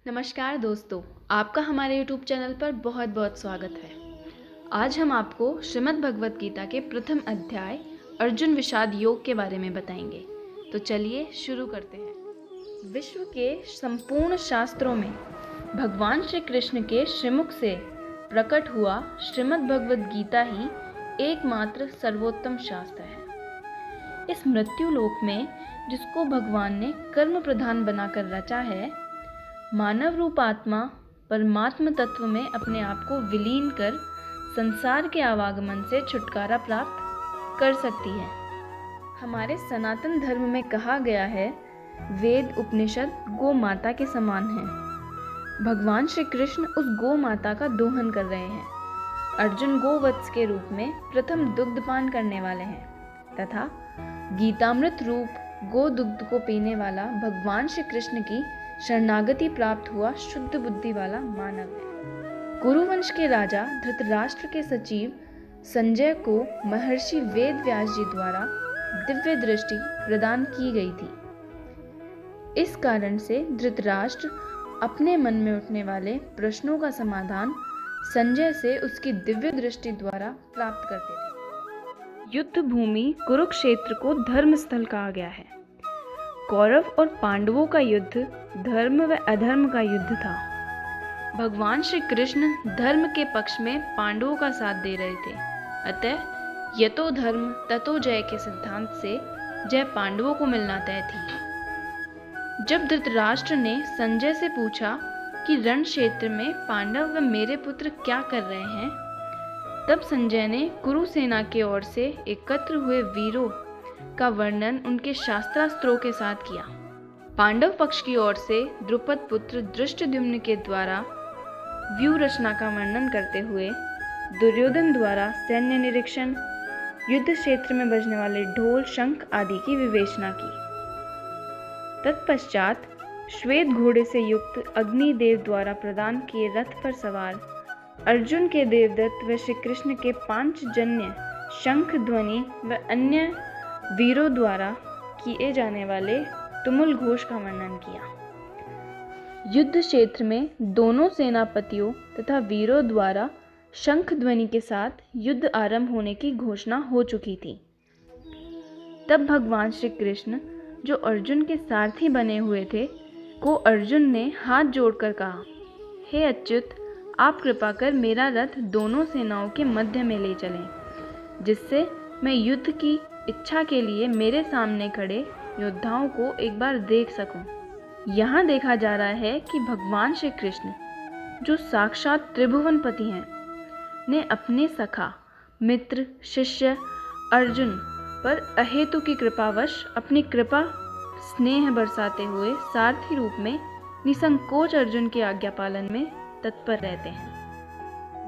नमस्कार दोस्तों, आपका हमारे YouTube चैनल पर बहुत बहुत स्वागत है। आज हम आपको श्रीमद् भगवत गीता के प्रथम अध्याय अर्जुन विषाद योग के बारे में बताएंगे। तो चलिए शुरू करते हैं। विश्व के संपूर्ण शास्त्रों में भगवान श्री कृष्ण के श्रीमुख से प्रकट हुआ श्रीमद् भगवत गीता ही एकमात्र सर्वोत्तम शास्त्र है। इस मृत्यु लोक में जिसको भगवान ने कर्म प्रधान बनाकर रचा है, मानव रूप आत्मा परमात्म तत्व में अपने आप को विलीन कर संसार के आवागमन से छुटकारा प्राप्त कर सकती है। हमारे सनातन धर्म में कहा गया है, वेद उपनिषद गौ माता के समान हैं। भगवान श्री कृष्ण उस गौ माता का दोहन कर रहे हैं। अर्जुन गोवत्स के रूप में प्रथम दुग्धपान करने वाले हैं तथा गीतामृत रूप गो दुग्ध को पीने वाला भगवान श्री कृष्ण की शरणागति प्राप्त हुआ शुद्ध बुद्धि वाला मानव है। कुरुवंश के राजा धृतराष्ट्र के सचिव संजय को महर्षि वेद व्यास जी द्वारा दिव्य दृष्टि प्रदान की गई थी। इस कारण से धृतराष्ट्र अपने मन में उठने वाले प्रश्नों का समाधान संजय से उसकी दिव्य दृष्टि द्वारा प्राप्त करते थे। युद्ध भूमि कुरुक्षेत्र को धर्म स्थल कहा गया है। कौरव और पांडवों का युद्ध धर्म व अधर्म का युद्ध था। भगवान श्री कृष्ण धर्म के पक्ष में पांडवों का साथ दे रहे थे। अतः यतो धर्म ततो जय के सिद्धांत से जय पांडवों को मिलना तय थी। जब धृतराष्ट्र ने संजय से पूछा कि रण क्षेत्र में पांडव व मेरे पुत्र क्या कर रहे हैं, तब संजय ने कुरुसेना की ओर से एकत्र हुए वीरों का वर्णन उनके शास्त्रास्त्रों के साथ किया। पांडव पक्ष की ओर से द्रुपद पुत्र धृष्टद्युम्न के द्वारा व्यूह रचना का वर्णन करते हुए दुर्योधन द्वारा सैन्य निरीक्षण, युद्ध क्षेत्र में बजने वाले ढोल शंख आदि की विवेचना की। तत्पश्चात श्वेत घोड़े से युक्त अग्निदेव द्वारा प्रदान किए रथ पर सवार अर्जुन के देवदत्त व श्री कृष्ण के पांचजन्य शंख ध्वनि व अन्य वीरों द्वारा किए जाने वाले तुमुल घोष का वर्णन किया। युद्ध क्षेत्र में दोनों सेनापतियों तथा वीरों द्वारा शंख ध्वनि के साथ युद्ध आरंभ होने की घोषणा हो चुकी थी। तब भगवान श्री कृष्ण, जो अर्जुन के सारथी बने हुए थे, को अर्जुन ने हाथ जोड़कर कहा, हे अच्युत, आप कृपा कर मेरा रथ दोनों सेनाओं के मध्य में ले चलें, जिससे मैं युद्ध की इच्छा के लिए मेरे सामने खड़े योद्धाओं को एक बार देख सकूं। यहाँ देखा जा रहा है कि भगवान श्री कृष्ण, जो साक्षात त्रिभुवनपति हैं, ने अपने सखा मित्र शिष्य अर्जुन पर अहेतु की कृपावश अपनी कृपा स्नेह बरसाते हुए सारथी रूप में निसंकोच अर्जुन की आज्ञा पालन में तत्पर रहते हैं।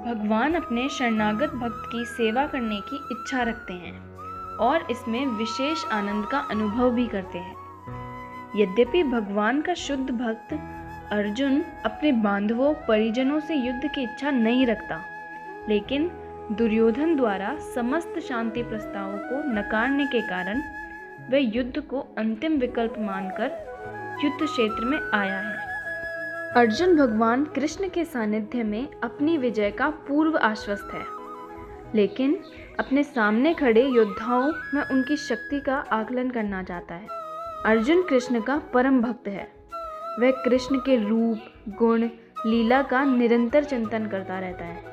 भगवान अपने शरणागत भक्त की सेवा करने की इच्छा रखते हैं और इसमें विशेष आनंद का अनुभव भी करते हैं। यद्यपि भगवान का शुद्ध भक्त अर्जुन अपने बांधवों परिजनों से युद्ध की इच्छा नहीं रखता, लेकिन दुर्योधन द्वारा समस्त शांति प्रस्तावों को नकारने के कारण वह युद्ध को अंतिम विकल्प मानकर युद्ध क्षेत्र में आया है। अर्जुन भगवान कृष्ण के सानिध्य में अपनी विजय का पूर्व आश्वस्त है, लेकिन अपने सामने खड़े योद्धाओं में उनकी शक्ति का आकलन करना चाहता है। अर्जुन कृष्ण का परम भक्त है। वह कृष्ण के रूप, गुण, लीला का निरंतर चिंतन करता रहता है।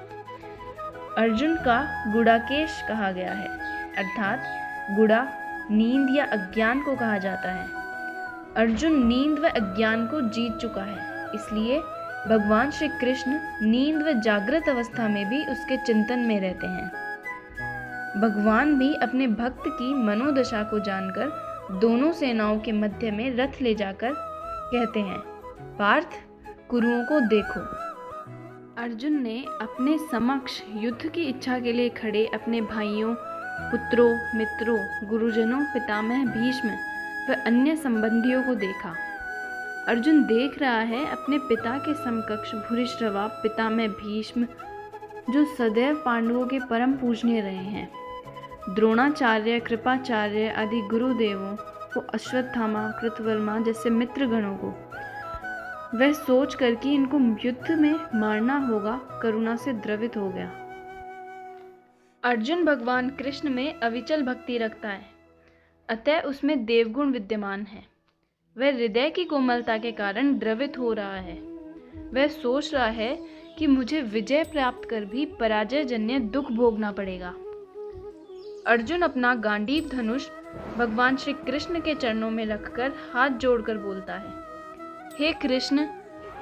अर्जुन का गुड़ाकेश कहा गया है, अर्थात गुड़ा नींद या अज्ञान को कहा जाता है। अर्जुन नींद व अज्ञान को जीत चुका है, इसलिए भगवान श्री कृष्ण नींद व जागृत अवस्था में भी उसके चिंतन में रहते हैं। भगवान भी अपने भक्त की मनोदशा को जानकर दोनों सेनाओं के मध्य में रथ ले जाकर कहते हैं, पार्थ, कुरुओं को देखो। अर्जुन ने अपने समक्ष युद्ध की इच्छा के लिए खड़े अपने भाइयों, पुत्रों, मित्रों, गुरुजनों, पितामह भीष्म व अन्य संबंधियों को देखा। अर्जुन देख रहा है अपने पिता के समकक्ष भूरिश्रवा पितामह भीष्म, जो सदैव पांडवों के परम पूजनीय रहे हैं, द्रोणाचार्य, कृपाचार्य आदि गुरुदेवों को, अश्वत्थामा, कृतवर्मा जैसे मित्रगणों को, वह सोच कर कि इनको युद्ध में मारना होगा करुणा से द्रवित हो गया। अर्जुन भगवान कृष्ण में अविचल भक्ति रखता है, अतः उसमें देवगुण विद्यमान है। वह हृदय की कोमलता के कारण द्रवित हो रहा है। वह सोच रहा है कि मुझे विजय प्राप्त कर भी पराजय जन्य दुख भोगना पड़ेगा। अर्जुन अपना गांडीव धनुष भगवान श्री कृष्ण के चरणों में रखकर हाथ जोड़कर बोलता है, हे कृष्ण,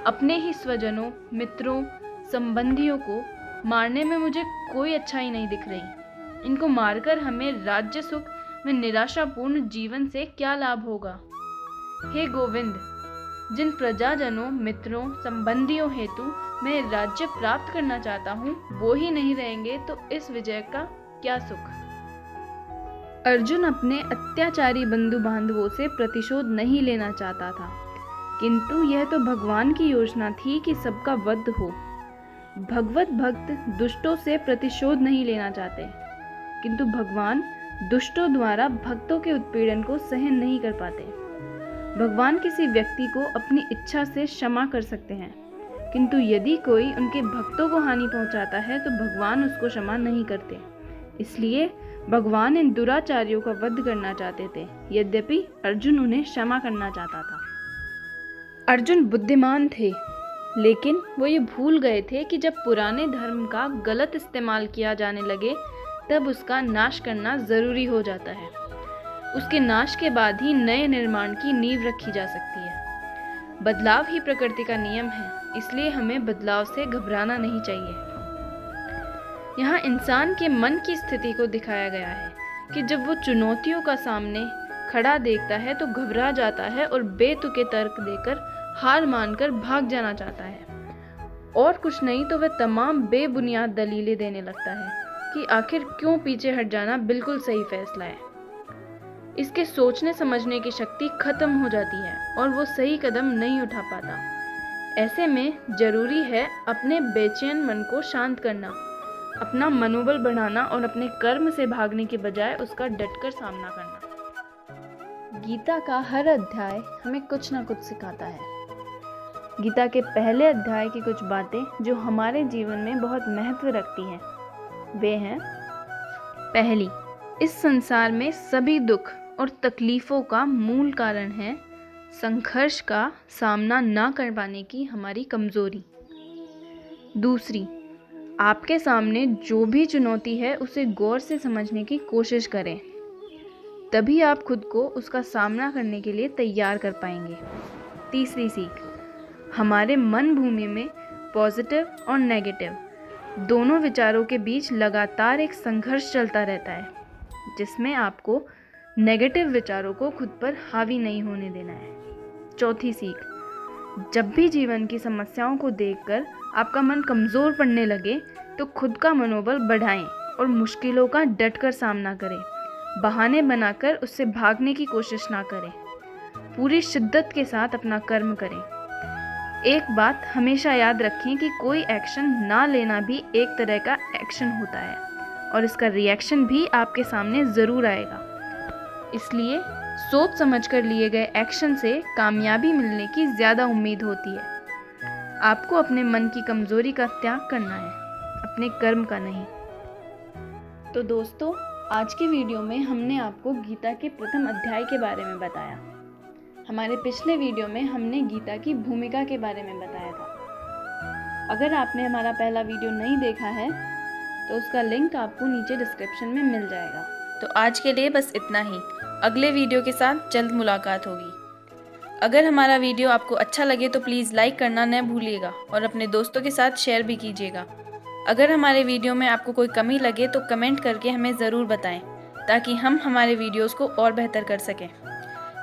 अपने ही स्वजनों, मित्रों, संबंधियों को मारने में मुझे कोई अच्छाई नहीं दिख रही। इनको मारकर हमें राज्य सुख में निराशापूर्ण जीवन से क्या लाभ होगा। हे गोविंद, जिन प्रजाजनों, मित्रों, संबंधियों हेतु मैं राज्य प्राप्त करना चाहता हूँ वो ही नहीं रहेंगे तो इस विजय का क्या सुख। अर्जुन अपने अत्याचारी बंधु बांधवों से प्रतिशोध नहीं लेना चाहता था, किंतु यह तो भगवान की योजना थी कि सबका वध हो। भगवत भक्त दुष्टों से प्रतिशोध नहीं लेना चाहते, किंतु भगवान दुष्टों द्वारा भक्तों के उत्पीड़न को सहन नहीं कर पाते। भगवान किसी व्यक्ति को अपनी इच्छा से क्षमा कर सकते हैं, किंतु यदि कोई उनके भक्तों को हानि पहुंचाता है तो भगवान उसको क्षमा नहीं करते। इसलिए भगवान इन दुराचारियों का वध करना चाहते थे, यद्यपि अर्जुन उन्हें क्षमा करना चाहता था। अर्जुन बुद्धिमान थे, लेकिन वो ये भूल गए थे कि जब पुराने धर्म का गलत इस्तेमाल किया जाने लगे तब उसका नाश करना जरूरी हो जाता है। उसके नाश के बाद ही नए निर्माण की नींव रखी जा सकती है। बदलाव ही प्रकृति का नियम है, इसलिए हमें बदलाव से घबराना नहीं चाहिए। यहाँ इंसान के मन की स्थिति को दिखाया गया है कि जब वो चुनौतियों का सामने खड़ा देखता है तो घबरा जाता है और बेतुके तर्क देकर हार मानकर भाग जाना चाहता है, और कुछ नहीं तो वह तमाम बेबुनियाद दलीलें देने लगता है कि आखिर क्यों पीछे हट जाना बिल्कुल सही फैसला है। इसके सोचने समझने की शक्ति खत्म हो जाती है और वो सही कदम नहीं उठा पाता। ऐसे में जरूरी है अपने बेचैन मन को शांत करना, अपना मनोबल बढ़ाना और अपने कर्म से भागने के बजाय उसका डटकर सामना करना। गीता का हर अध्याय हमें कुछ ना कुछ सिखाता है। गीता के पहले अध्याय की कुछ बातें जो हमारे जीवन में बहुत महत्व रखती हैं, वे हैं: पहली, इस संसार में सभी दुख और तकलीफों का मूल कारण है संघर्ष का सामना ना कर पाने की हमारी कमजोरी। दूसरी, आपके सामने जो भी चुनौती है उसे गौर से समझने की कोशिश करें, तभी आप खुद को उसका सामना करने के लिए तैयार कर पाएंगे। तीसरी सीख, हमारे मन भूमि में पॉजिटिव और नेगेटिव दोनों विचारों के बीच लगातार एक संघर्ष चलता रहता है, जिसमें आपको नेगेटिव विचारों को खुद पर हावी नहीं होने देना है। चौथी सीख, जब भी जीवन की समस्याओं को देखकर आपका मन कमज़ोर पड़ने लगे तो खुद का मनोबल बढ़ाएं और मुश्किलों का डटकर सामना करें। बहाने बनाकर उससे भागने की कोशिश ना करें, पूरी शिद्दत के साथ अपना कर्म करें। एक बात हमेशा याद रखें कि कोई एक्शन ना लेना भी एक तरह का एक्शन होता है और इसका रिएक्शन भी आपके सामने ज़रूर आएगा। इसलिए सोच समझकर लिए गए एक्शन से कामयाबी मिलने की ज़्यादा उम्मीद होती है। आपको अपने मन की कमज़ोरी का त्याग करना है, अपने कर्म का नहीं। तो दोस्तों, आज की वीडियो में हमने आपको गीता के प्रथम अध्याय के बारे में बताया। हमारे पिछले वीडियो में हमने गीता की भूमिका के बारे में बताया था। अगर आपने हमारा पहला वीडियो नहीं देखा है तो उसका लिंक आपको नीचे डिस्क्रिप्शन में मिल जाएगा। तो आज के लिए बस इतना ही। अगले वीडियो के साथ जल्द मुलाकात होगी। अगर हमारा वीडियो आपको अच्छा लगे तो प्लीज़ लाइक करना न भूलिएगा और अपने दोस्तों के साथ शेयर भी कीजिएगा। अगर हमारे वीडियो में आपको कोई कमी लगे तो कमेंट करके हमें ज़रूर बताएं, ताकि हम हमारे वीडियोस को और बेहतर कर सकें।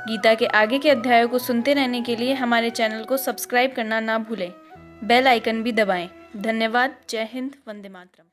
गीता के आगे के अध्यायों को सुनते रहने के लिए हमारे चैनल को सब्सक्राइब करना ना भूलें। बेल आइकन भी दबाएं। धन्यवाद। जय हिंद। वंदे मातरम।